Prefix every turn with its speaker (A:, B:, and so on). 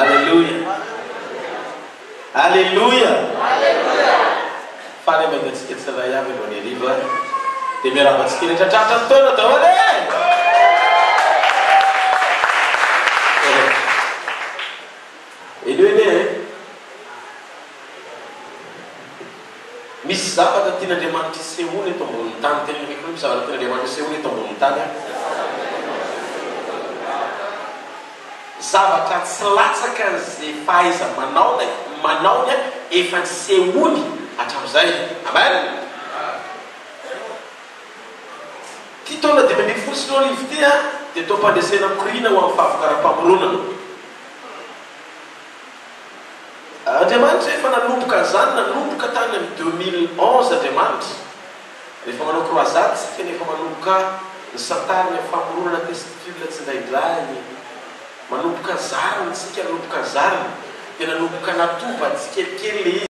A: Alléluia. Alléluia. Fale mai gatsika tsara yabe lo ne riva de mera baskile tata tona tawale edene misy zavatra tian'Andriamanitra sehoany eto ambony tany tena ndraiky misy zavatra tian'Andriamanitra sehoany eto ambony tany zavatra tsy latsaka zay fahaiza manaony efa sehoany hatramin'izay. Amen. Ty taona 2010 ty dia tao mpandresena mikorina ho amin'ny fahavokara-pamoronana. Andriamanitra efa nanomboka zany, nanomboka tany amin'ny 2011 Andriamanitra rehefa manao croisade tsika, nefa manomboka ny santariny amin'ny famoronana testifila tsy indraindray, manomboka zariny tsika, nanomboka zariny dia nanomboka natoba tsikelikely